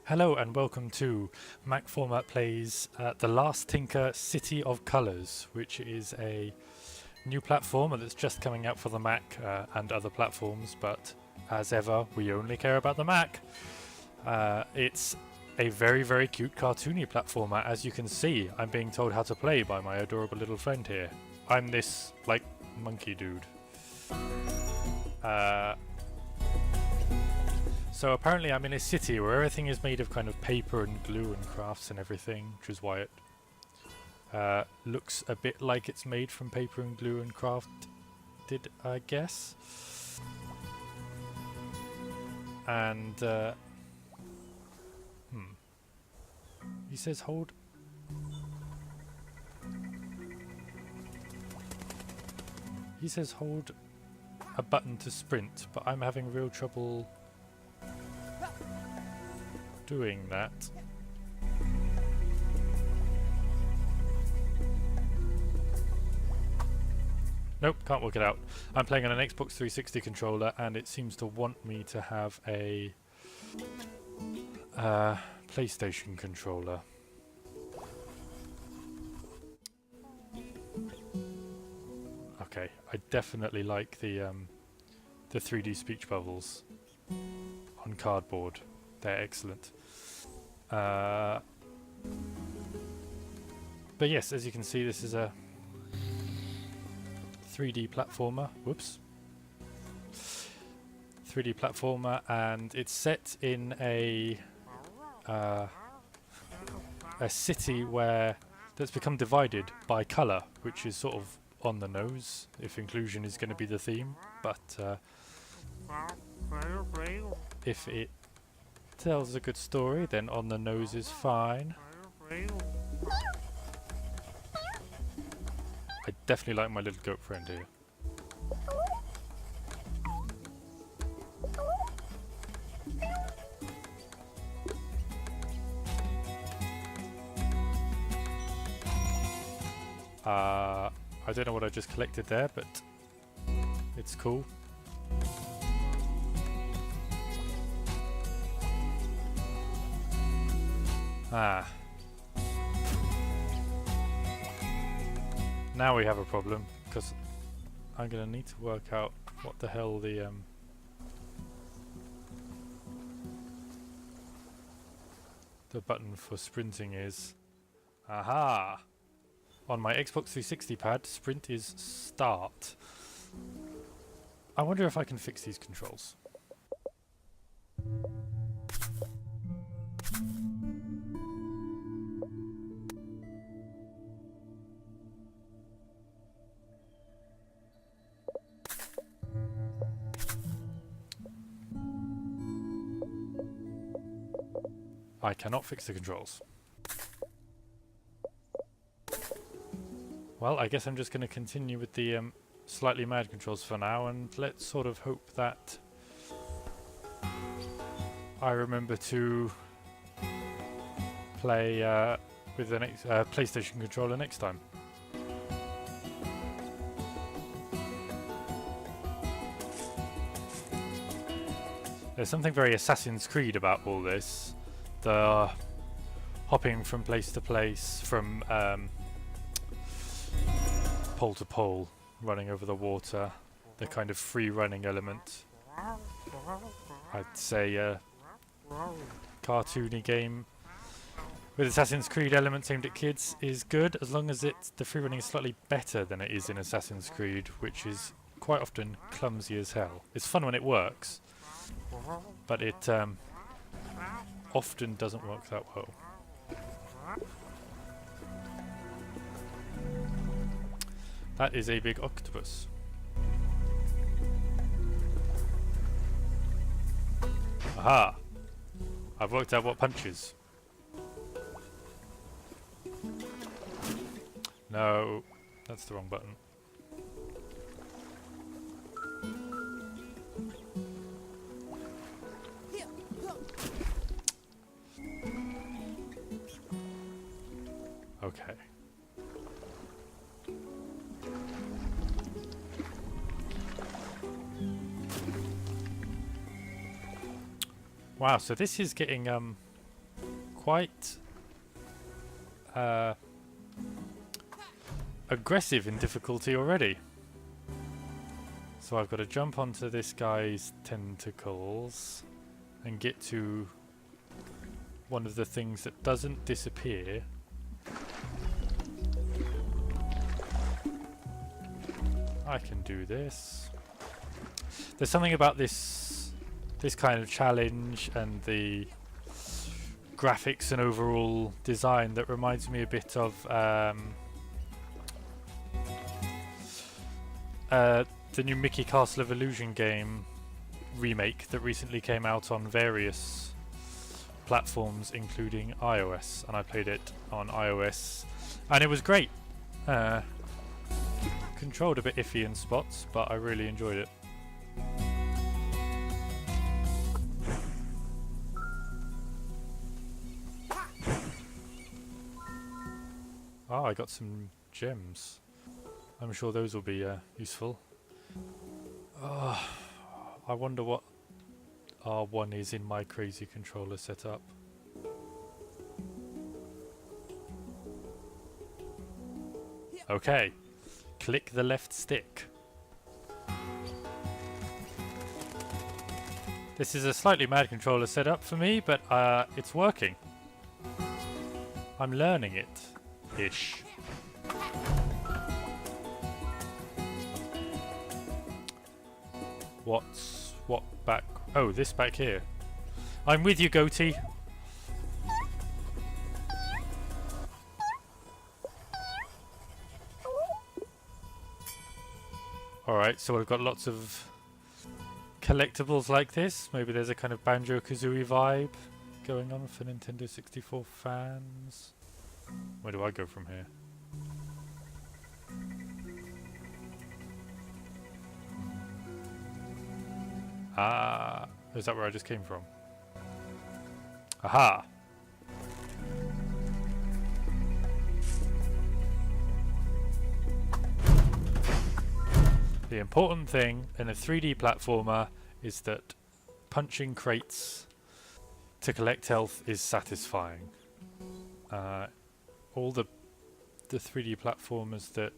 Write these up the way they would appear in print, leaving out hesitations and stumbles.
Hello and welcome to MacFormat Plays The Last Tinker City of Colours, which is a new platform that's just coming out for the Mac and other platforms, but as ever, we only care about the Mac. It's a very, very cute cartoony platformer. As you can see, I'm being told how to play by my adorable little friend here. I'm this, like, monkey dude. So apparently I'm in a city where everything is made of kind of paper and glue and crafts and everything, which is why it looks a bit like it's made from paper and glue and crafted, I guess. And he says hold. He says hold a button to sprint, but I'm having real trouble doing that. Nope, can't work it out. I'm playing on an Xbox 360 controller and it seems to want me to have a PlayStation controller. Okay, I definitely like the 3D speech bubbles on cardboard. They're excellent. But yes, as you can see, this is a 3D platformer. Whoops. 3D platformer, and it's set in a city that's become divided by colour, which is sort of on the nose if inclusion is going to be the theme. But if it tells a good story, then on the nose is fine. I definitely like my little goat friend here. I don't know what I just collected there, but it's cool. Now we have a problem, because I'm going to need to work out what the hell the button for sprinting is. Aha! On my Xbox 360 pad, sprint is start. I wonder if I can fix these controls. I cannot fix the controls. Well, I guess I'm just going to continue with the slightly mad controls for now, and let's sort of hope that I remember to play with the next PlayStation controller next time. There's something very Assassin's Creed about all this. The hopping from place to place, from pole to pole, running over the water, the kind of free running element. I'd say a cartoony game with Assassin's Creed elements aimed at kids is good, as long as the free running is slightly better than it is in Assassin's Creed, which is quite often clumsy as hell. It's fun when it works, but it often doesn't work that well. That is a big octopus. Aha! I've worked out what punches. No, that's the wrong button. Okay. Wow, so this is getting quite aggressive in difficulty already. So I've got to jump onto this guy's tentacles and get to one of the things that doesn't disappear. I can do this. There's something about this kind of challenge and the graphics and overall design that reminds me a bit of the new Mickey Castle of Illusion game remake that recently came out on various platforms, including iOS, and I played it on iOS, and it was great. Controlled a bit iffy in spots, but I really enjoyed it. Ah, I got some gems. I'm sure those will be useful. I wonder what R1 is in my crazy controller setup. Okay, click the left stick. This is a slightly mad controller setup for me, but it's working. I'm learning it-ish. What back? Oh, this back here. I'm with you, Goatee. Alright, so I've got lots of collectibles like this. Maybe there's a kind of Banjo-Kazooie vibe going on for Nintendo 64 fans. Where do I go from here? Ah, is that where I just came from? Aha! The important thing in a 3D platformer is that punching crates to collect health is satisfying. All the 3D platformers that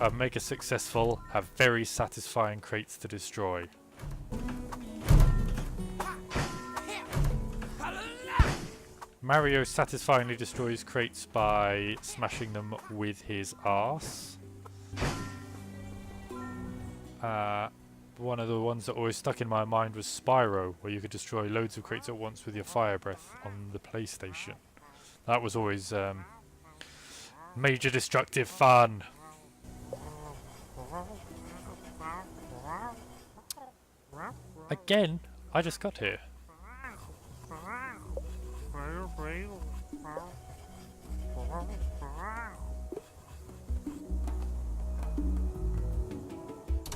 are mega successful have very satisfying crates to destroy. Mario satisfyingly destroys crates by smashing them with his arse. One of the ones that always stuck in my mind was Spyro, where you could destroy loads of crates at once with your fire breath on the PlayStation. That was always major destructive fun. Again, I just got here.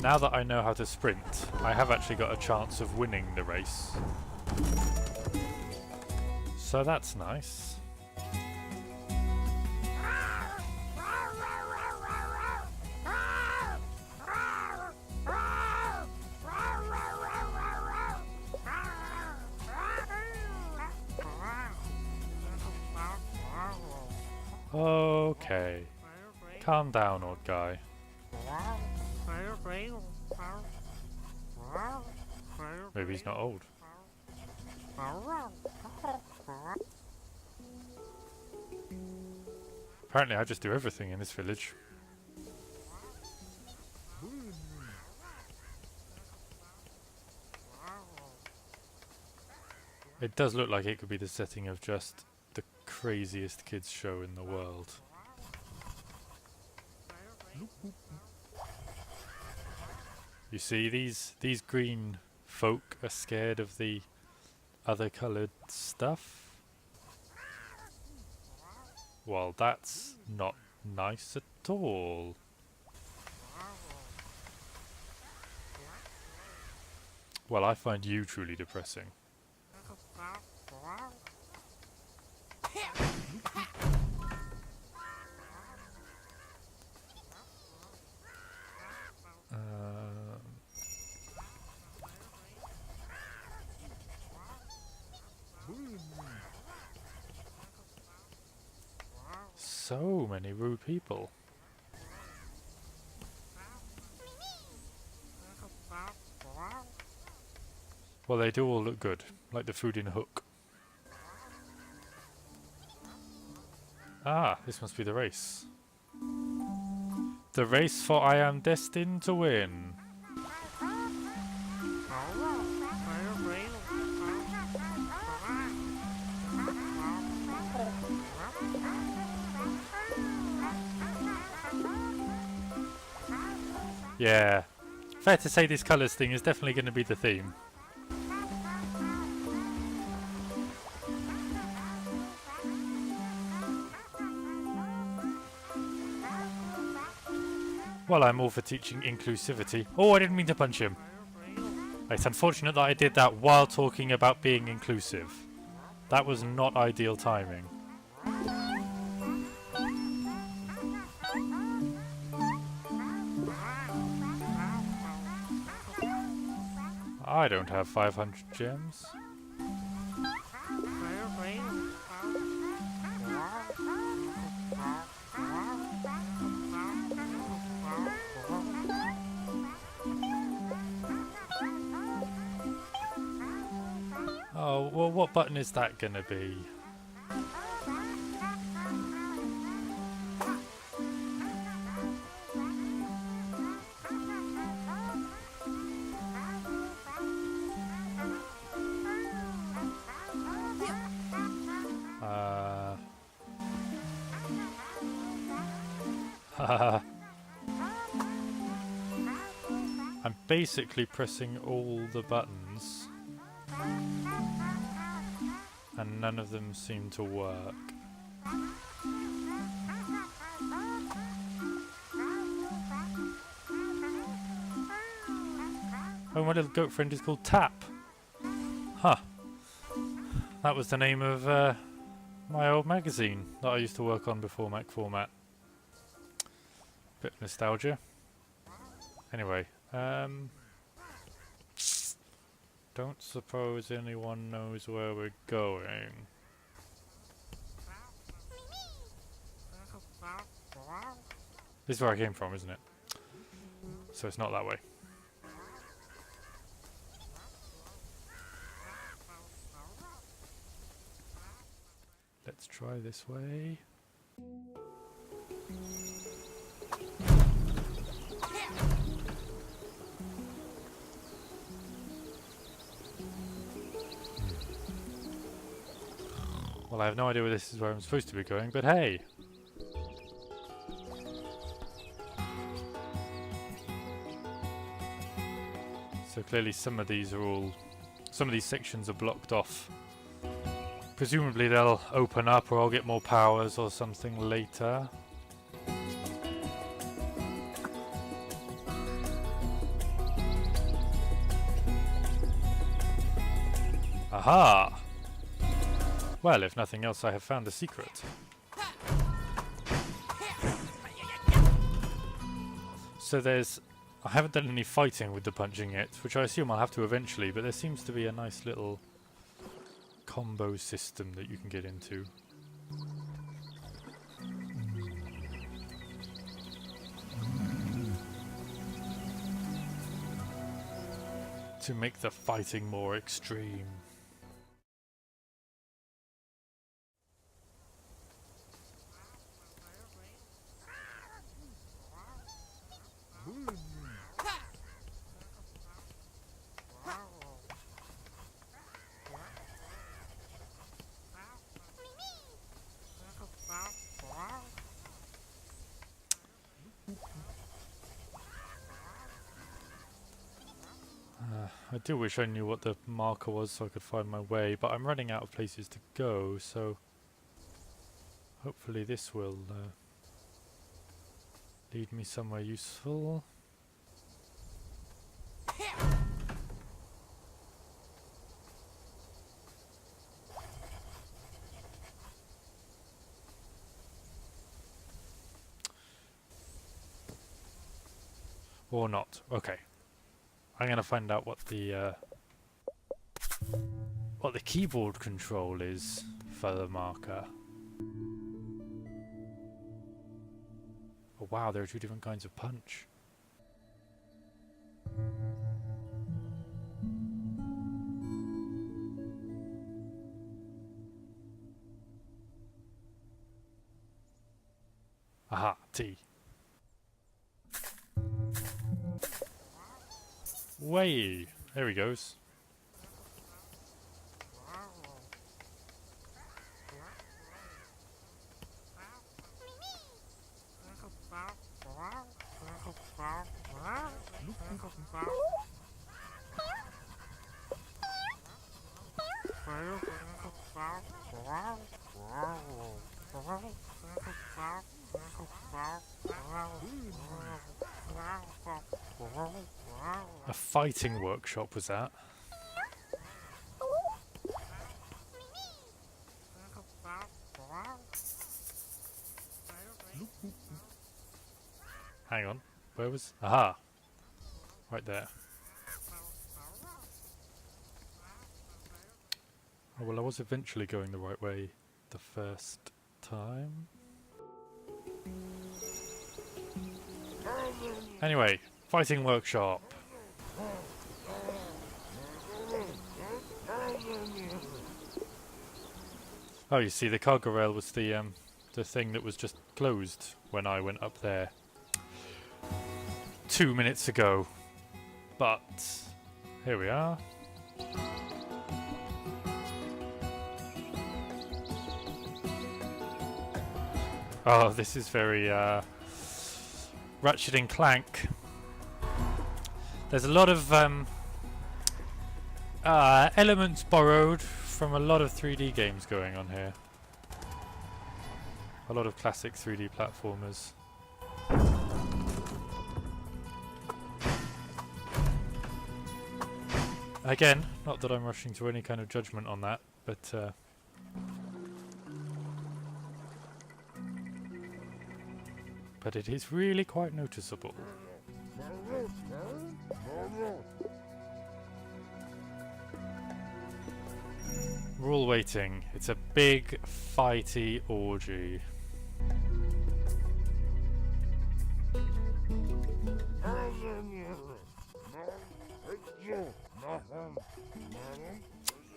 Now that I know how to sprint, I have actually got a chance of winning the race. So that's nice. Okay. Calm down, old guy. Maybe he's not old. Apparently I just do everything in this village. It does look like it could be the setting of just the craziest kids show in the world. You see, these green folk are scared of the other coloured stuff. Well, that's not nice at all. Well, I find you truly depressing. so many rude people. Well, they do all look good, like the food in Hook. Ah, this must be the race. The race for I am destined to win. Yeah, fair to say this colours thing is definitely going to be the theme. Well, I'm all for teaching inclusivity. Oh, I didn't mean to punch him. It's unfortunate that I did that while talking about being inclusive. That was not ideal timing. I don't have 500 gems. Oh, well, what button is that gonna be? I'm basically pressing all the buttons and none of them seem to work. Oh, my little goat friend is called Tap. Huh. That was the name of my old magazine that I used to work on before MacFormat. Bit of nostalgia. Anyway, don't suppose anyone knows where we're going. This is where I came from, isn't it? So it's not that way. Let's try this way. Well, I have no idea where this is where I'm supposed to be going, but hey! So clearly some of these sections are blocked off. Presumably they'll open up or I'll get more powers or something later. Aha! Well, if nothing else, I have found the secret. So I haven't done any fighting with the punching yet, which I assume I'll have to eventually, but there seems to be a nice little combo system that you can get into. To make the fighting more extreme. I do wish I knew what the marker was so I could find my way, but I'm running out of places to go, so hopefully this will lead me somewhere useful. Or not. Okay. I'm gonna find out what the keyboard control is for the marker. Oh wow, there are two different kinds of punch. Aha, T. Way! There he goes. A fighting workshop was that? Hang on, where was... Aha! Right there. Oh well, I was eventually going the right way the first time. Anyway, fighting workshop. Oh, you see, the cargo rail was the thing that was just closed when I went up there 2 minutes ago. But here we are. Oh, this is very Ratchet and Clank. There's a lot of elements borrowed from a lot of 3D games going on here. A lot of classic 3D platformers. Again, not that I'm rushing to any kind of judgment on that, but it is really quite noticeable. We're all waiting. It's a big fighty orgy.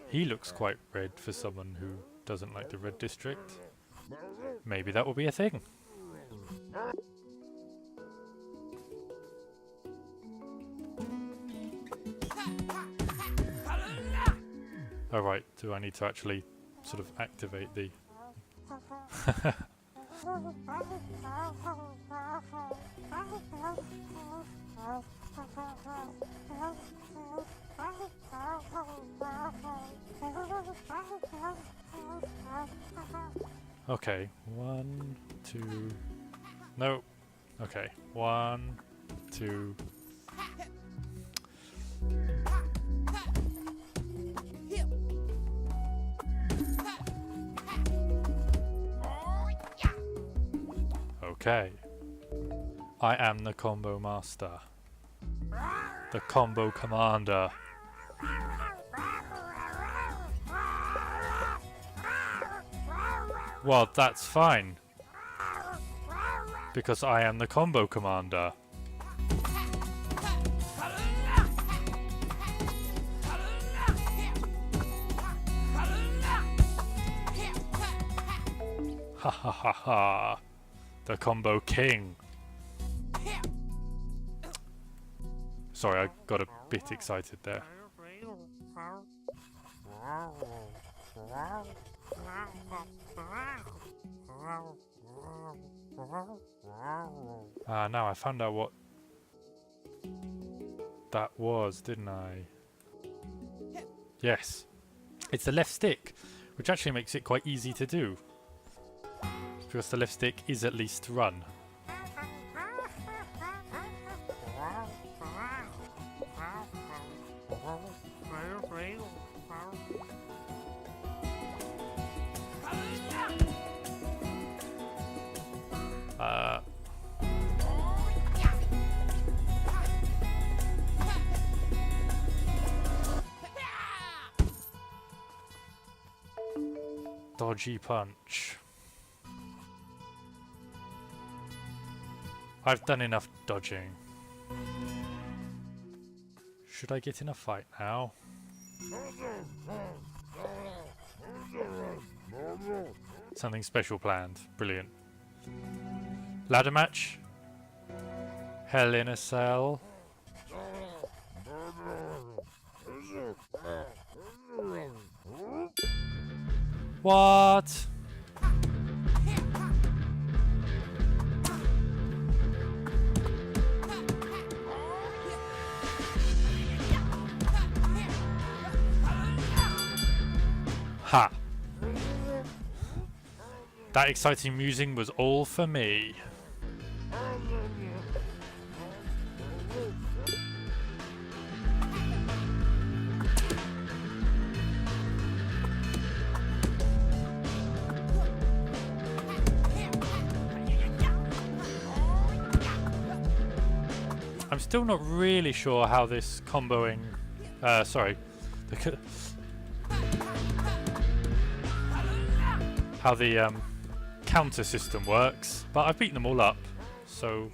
He looks quite red for someone who doesn't like the Red District. Maybe that will be a thing. Oh right, do I need to actually sort of activate the... Okay, 1, 2... No. Okay, 1, 2... Okay. I am the combo master. The combo commander. Well, that's fine. Because I am the combo commander. Ha ha ha ha. The combo king. Sorry, I got a bit excited there. Ah, now I found out what that was, didn't I? Yes. It's the left stick, which actually makes it quite easy to do. Because the left stick is at least run. Dodgy punch. I've done enough dodging. Should I get in a fight now? Something special planned. Brilliant. Ladder match? Hell in a Cell? What? Ha! That exciting musing was all for me. I'm still not really sure how this comboing... how the counter system works, but I've beaten them all up, so...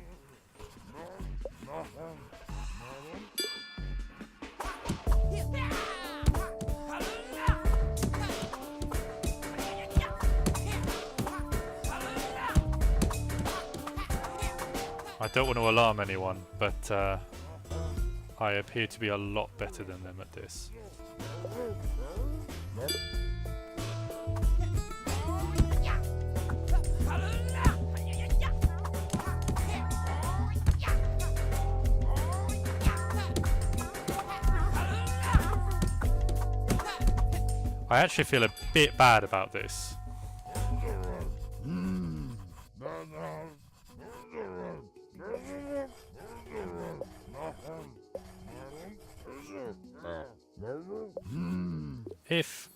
I don't want to alarm anyone, but I appear to be a lot better than them at this. I actually feel a bit bad about this. If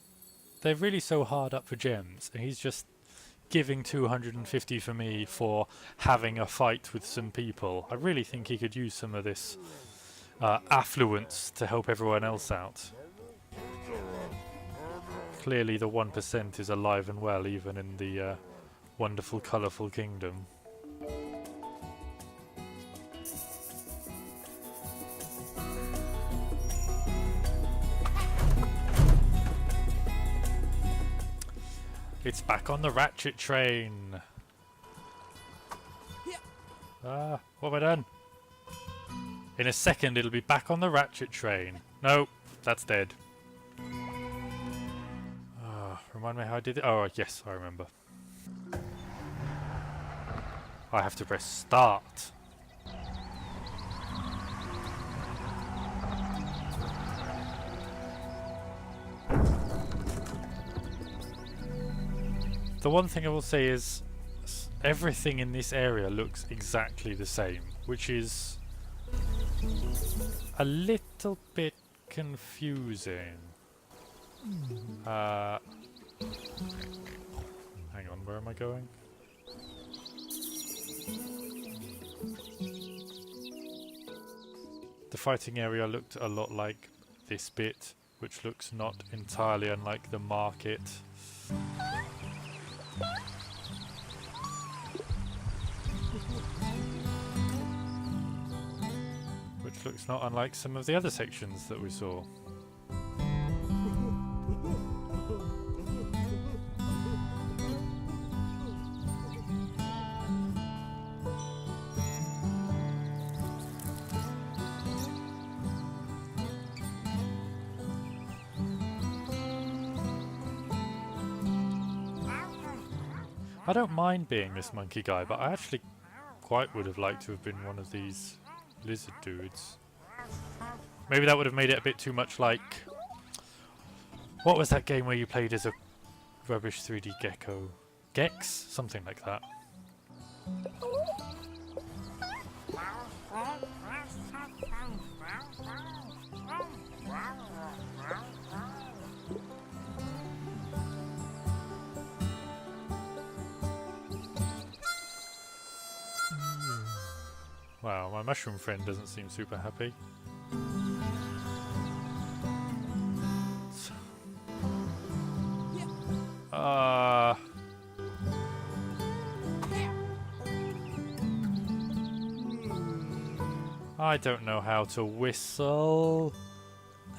they're really so hard up for gems, and he's just giving 250 for me for having a fight with some people, I really think he could use some of this affluence to help everyone else out. Clearly the 1% is alive and well even in the wonderful, colourful kingdom. It's back on the ratchet train. Ah, what have I done? In a second it'll be back on the ratchet train. Nope, that's dead. Remind me how I did it? Oh, yes, I remember. I have to press start. The one thing I will say is everything in this area looks exactly the same, which is a little bit confusing. Hang on, where am I going? The fighting area looked a lot like this bit, which looks not entirely unlike the market. Which looks not unlike some of the other sections that we saw. I don't mind being this monkey guy, but I actually quite would have liked to have been one of these lizard dudes. Maybe that would have made it a bit too much like... What was that game where you played as a rubbish 3D gecko? Gex? Something like that. Wow, my mushroom friend doesn't seem super happy. I don't know how to whistle.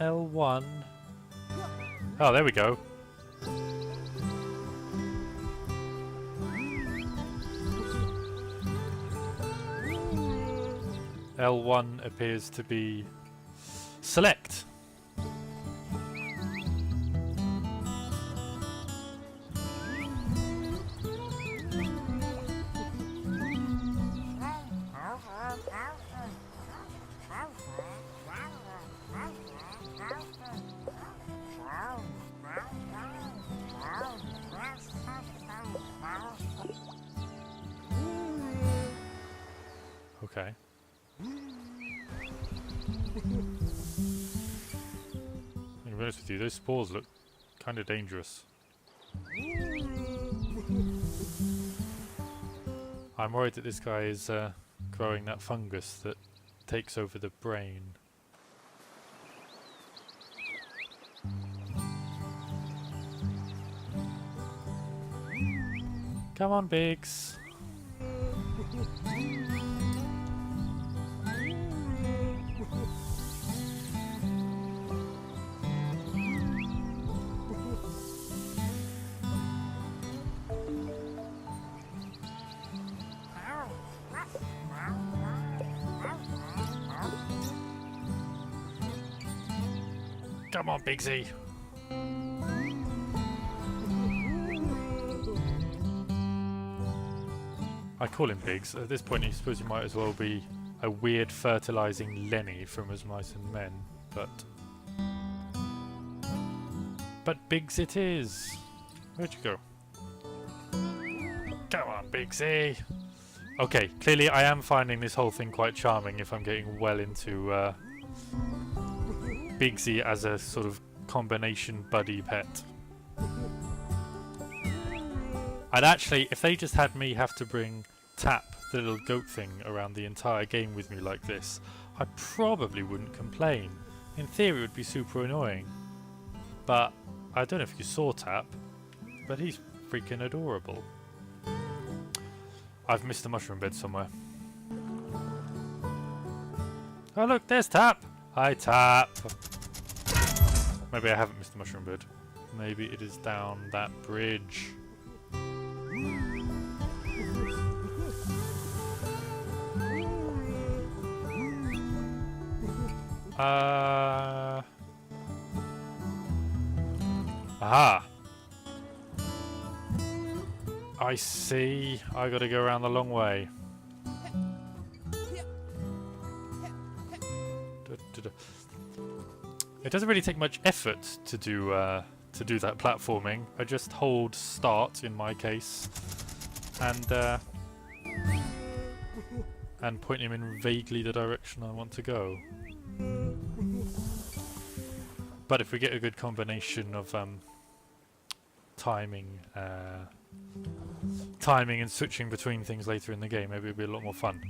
L1. Oh, there we go. L1 appears to be select. Okay. To be honest with you, those spores look kind of dangerous. I'm worried that this guy is growing that fungus that takes over the brain. Come on, Biggs. Come on, Bigsy. I call him Biggs. At this point, I suppose he might as well be a weird fertilizing Lenny from As Mice and Men, but Biggs it is. Where'd you go? Come on, Bigsy. Okay, clearly I am finding this whole thing quite charming if I'm getting well into Bigsy as a sort of combination buddy pet. I'd actually, if they just had me have to bring Tap, the little goat thing, around the entire game with me like this, I probably wouldn't complain. In theory it would be super annoying. But I don't know if you saw Tap, but he's freaking adorable. I've missed a mushroom bed somewhere. Oh look, there's Tap! Hi Tap! Maybe I haven't missed the mushroom bed. Maybe it is down that bridge. Aha! I see. I gotta go around the long way. It doesn't really take much effort to do that platforming. I just hold start in my case, and point him in vaguely the direction I want to go. But if we get a good combination of timing and switching between things later in the game, maybe it'll be a lot more fun.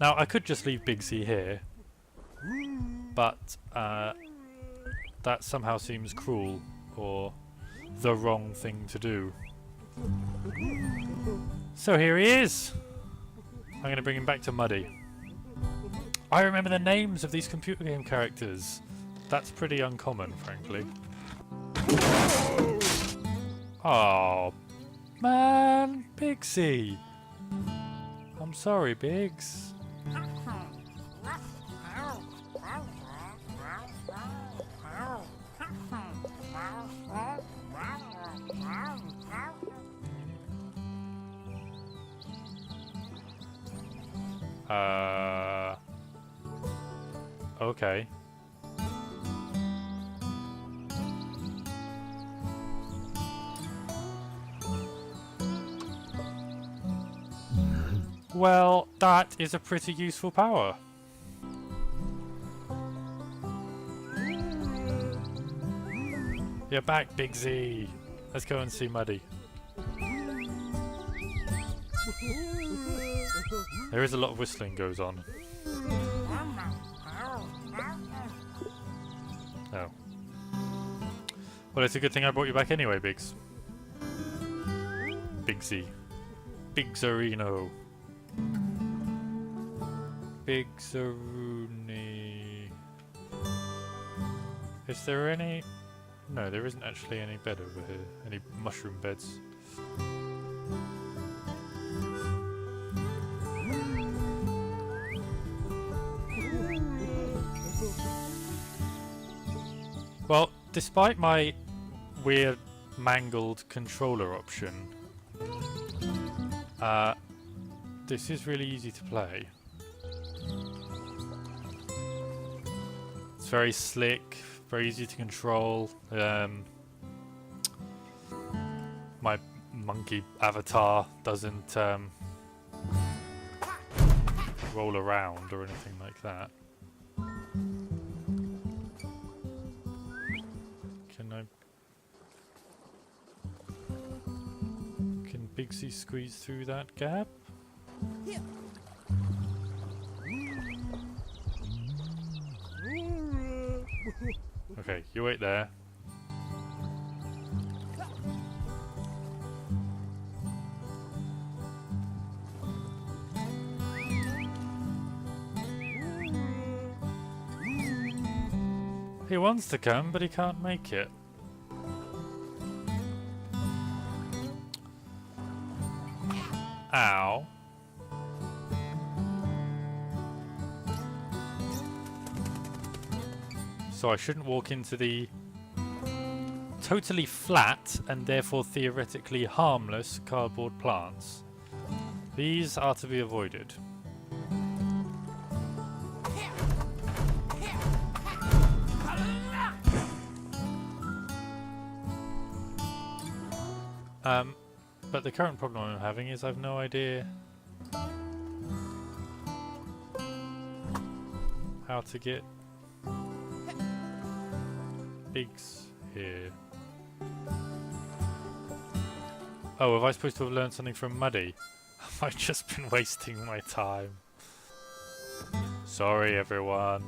Now I could just leave Bigsy here, but that somehow seems cruel or the wrong thing to do. So here he is! I'm going to bring him back to Muddy. I remember the names of these computer game characters. That's pretty uncommon, frankly. Oh, man, Bigsy. I'm sorry, Biggs. Okay. Well, that is a pretty useful power. You're back, Bigsy. Let's go and see Muddy. There is a lot of whistling goes on. Oh. Well, it's a good thing I brought you back anyway, Biggs. Bigsy. Bigzarino. Bigzaroonie. Is there any... No, there isn't actually any bed over here. Any mushroom beds. Well, despite my weird mangled controller option, this is really easy to play. It's very slick, very easy to control. My monkey avatar doesn't roll around or anything like that. Can Bigsy squeeze through that gap? Okay, you wait there. He wants to come, but he can't make it. Ow. So I shouldn't walk into the totally flat and therefore theoretically harmless cardboard plants. These are to be avoided. But the current problem I'm having is I've no idea how to get Biggs here. Oh, have I supposed to have learned something from Muddy? Have I just been wasting my time? Sorry, everyone.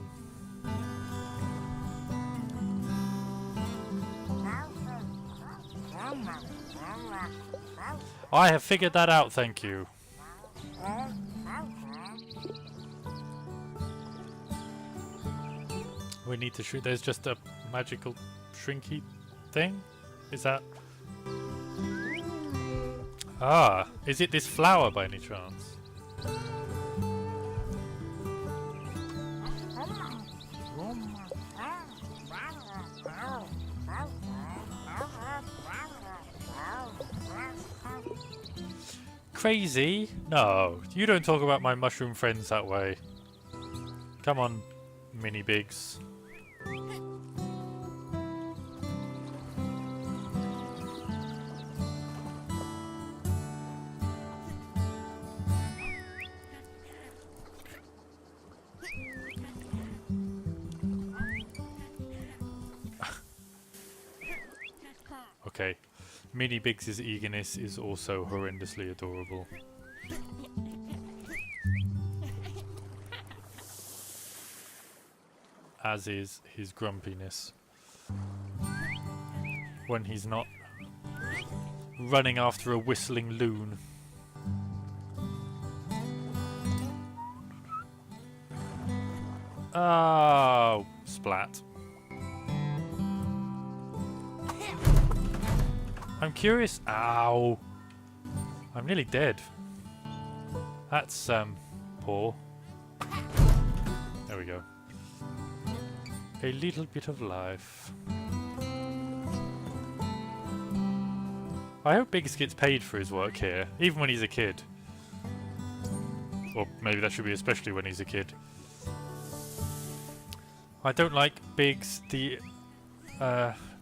I have figured that out, thank you. We need to shoot. There's just a magical shrinky thing? Is that... Ah, is it this flower by any chance? Crazy? No, you don't talk about my mushroom friends that way. Come on, Mini Biggs. Okay. Mini Biggs' eagerness is also horrendously adorable. As is his grumpiness. When he's not running after a whistling loon. Oh, splat. I'm curious. Ow! I'm nearly dead. That's poor. There we go. A little bit of life. I hope Biggs gets paid for his work here, even when he's a kid. Or maybe that should be especially when he's a kid. I don't like Biggs, the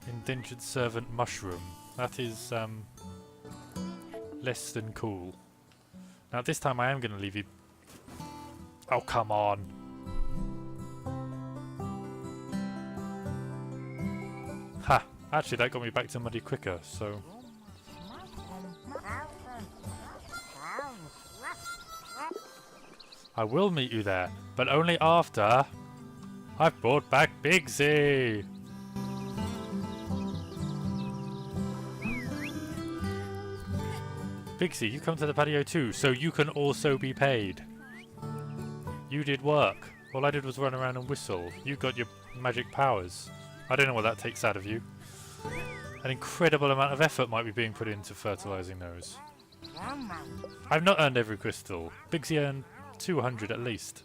indentured servant mushroom. That is less than cool. Now this time I am going to leave you... Oh, come on. Ha! Actually, that got me back to Muddy quicker, so... I will meet you there, but only after I've brought back Biggsy! Biggsy, you come to the patio too, so you can also be paid. You did work. All I did was run around and whistle. You got your magic powers. I don't know what that takes out of you. An incredible amount of effort might be being put into fertilizing those. I've not earned every crystal. Bigsy earned 200 at least.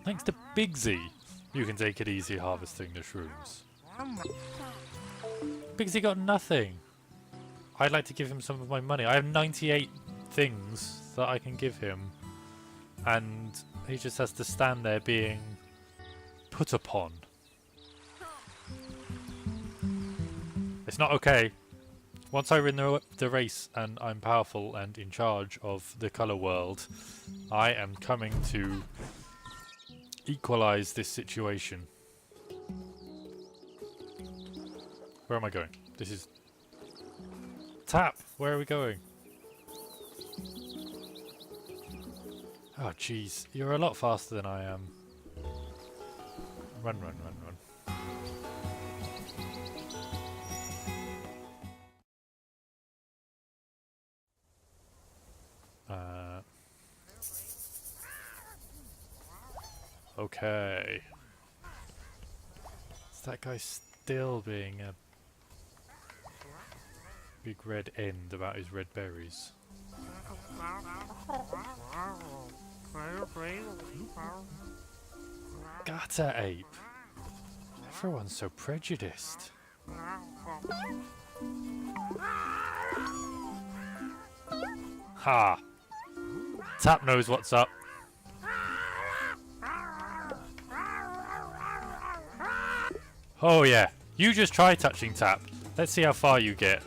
Thanks to Bigsy, you can take it easy harvesting the shrooms. Bigsy got nothing. I'd like to give him some of my money. I have 98 things that I can give him, and he just has to stand there being put upon. It's not okay. Once I win the race and I'm powerful and in charge of the colour world, I am coming to equalise this situation. Where am I going? This is... Tap! Where are we going? Oh jeez, you're a lot faster than I am. Run, run, run, run. Okay. Is that guy still being a big red end about his red berries? Gutter ape! Everyone's so prejudiced. Ha! Tap knows what's up. Oh yeah, you just try touching Tap. Let's see how far you get.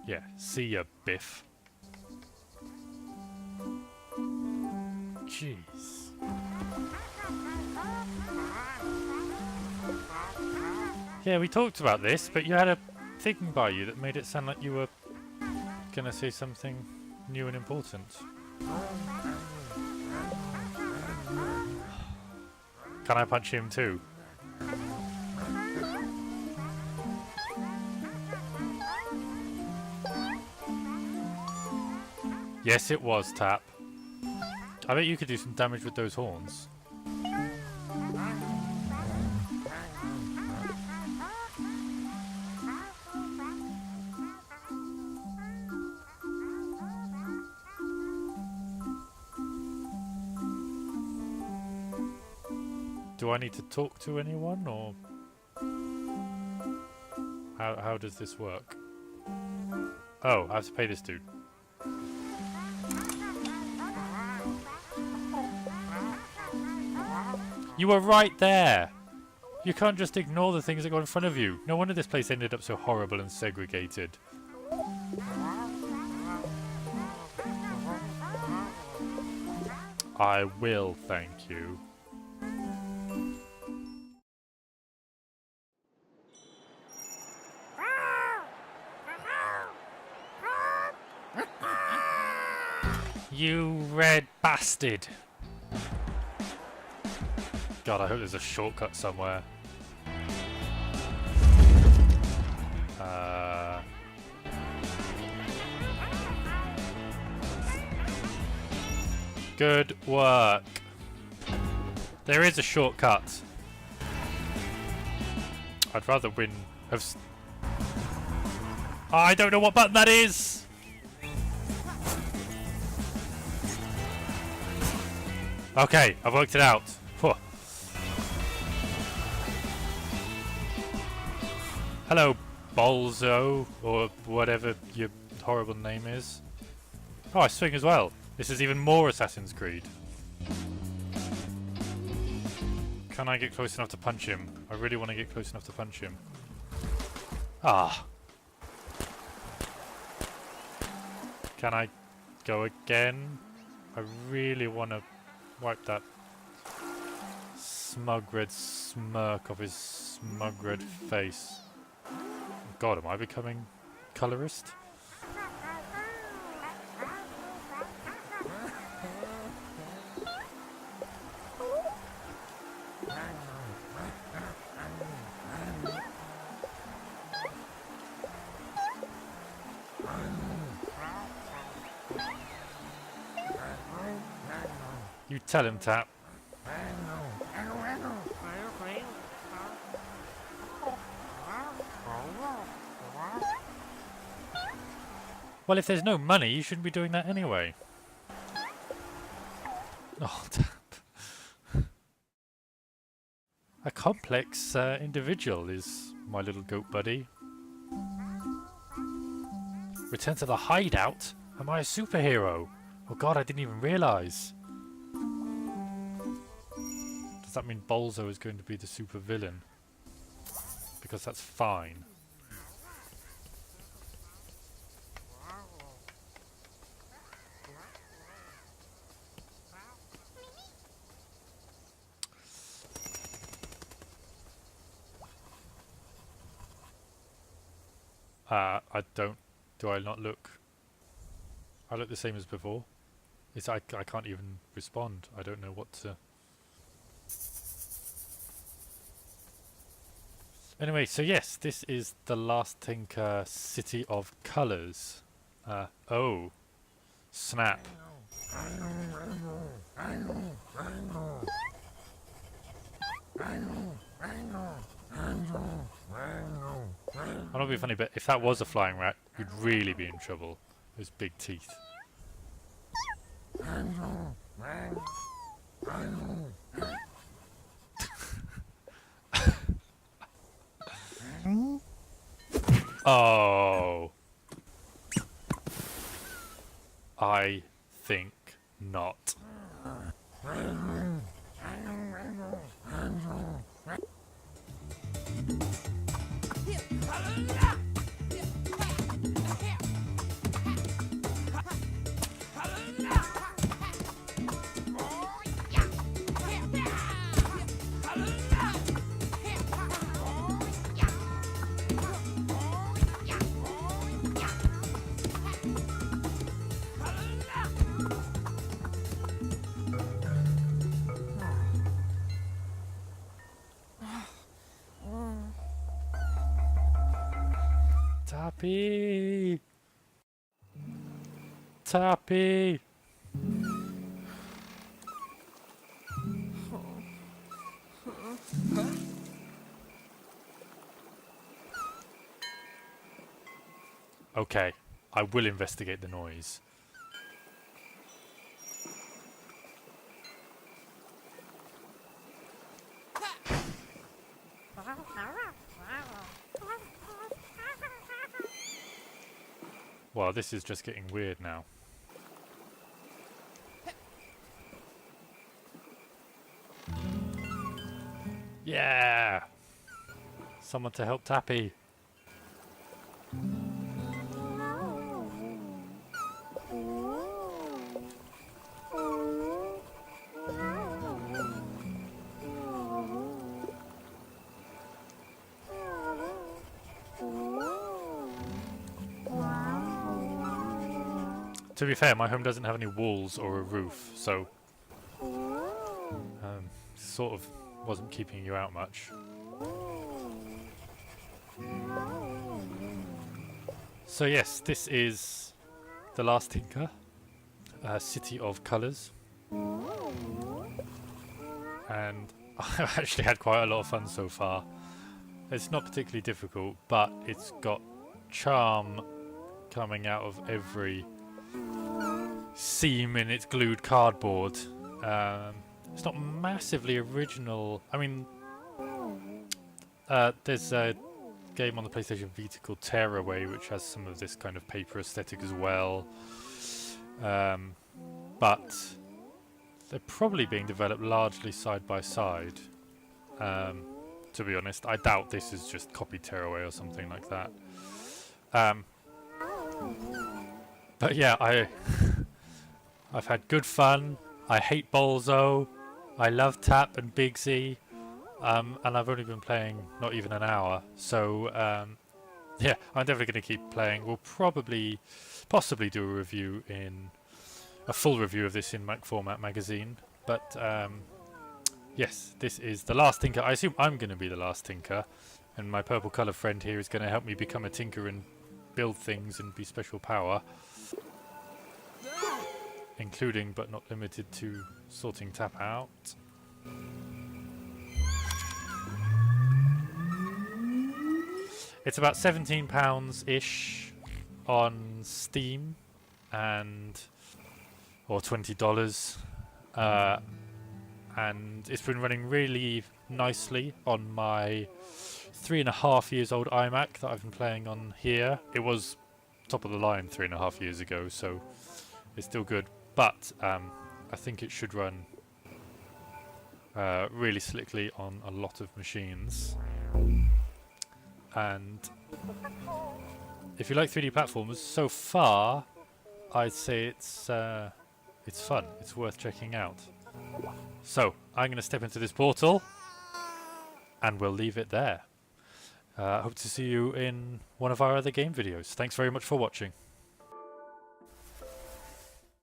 Yeah, see ya, Biff. Jeez. Yeah, we talked about this, but you had a thing by you that made it sound like you were gonna say something new and important. Can I punch him too? Yes, it was, Tap. I bet you could do some damage with those horns. Do I need to talk to anyone, or how does this work? Oh, I have to pay this dude. You were right there! You can't just ignore the things that go in front of you. No wonder this place ended up so horrible and segregated. I will, thank you. You red bastard! God, I hope there's a shortcut somewhere. Good work. There is a shortcut. I'd rather win. I don't know what button that is! Okay, I've worked it out. Whew. Hello, Bolzo, or whatever your horrible name is. Oh, I swing as well. This is even more Assassin's Creed. Can I get close enough to punch him? I really want to get close enough to punch him. Ah. Can I go again? I really want to wipe that smug red smirk off his smug red face. God, am I becoming colorist? You tell him, Tap. Well, if there's no money, you shouldn't be doing that anyway. Oh, Tap. A complex individual is my little goat buddy. Return to the hideout? Am I a superhero? Oh God, I didn't even realise. Does that mean Bolzo is going to be the supervillain? Because that's fine. I don't... Do I not look... I look the same as before. I can't even respond. I don't know what to... Anyway, so yes, this is the Last Tinker City of Colours. Oh. Snap. I'll not be funny, but if that was a flying rat, you'd really be in trouble. Those big teeth. Oh. I think not. Tappy! Tappy! Okay, I will investigate the noise. Well, this is just getting weird now. Yeah! Someone to help Tappy. To be fair, my home doesn't have any walls or a roof, so sort of wasn't keeping you out much. So yes, this is the Last Tinker, City of Colours, and I've actually had quite a lot of fun so far. It's not particularly difficult, but it's got charm coming out of every seam in its glued cardboard. It's not massively original. I mean, there's a game on the PlayStation Vita called Tearaway, which has some of this kind of paper aesthetic as well. But they're probably being developed largely side by side. To be honest, I doubt this is just copied Tearaway or something like that. But yeah, I've had good fun. I hate Bolzo. I love Tap and Bigsy. And I've only been playing not even an hour. So yeah, I'm definitely going to keep playing. We'll possibly do a full review of this in MacFormat magazine. But yes, this is the last tinker. I assume I'm going to be the last tinker, and my purple colour friend here is going to help me become a tinker and build things and be special power, including but not limited to sorting tap out. It's about £17-ish on Steam, or $20, and it's been running really nicely on my 3.5 years old iMac that I've been playing on here. It was top of the line 3.5 years ago, so it's still good, but I think it should run really slickly on a lot of machines. And if you like 3D platformers, so far I'd say it's fun. It's worth checking out. So I'm going to step into this portal, and we'll leave it there. Hope to see you in one of our other game videos. Thanks very much for watching.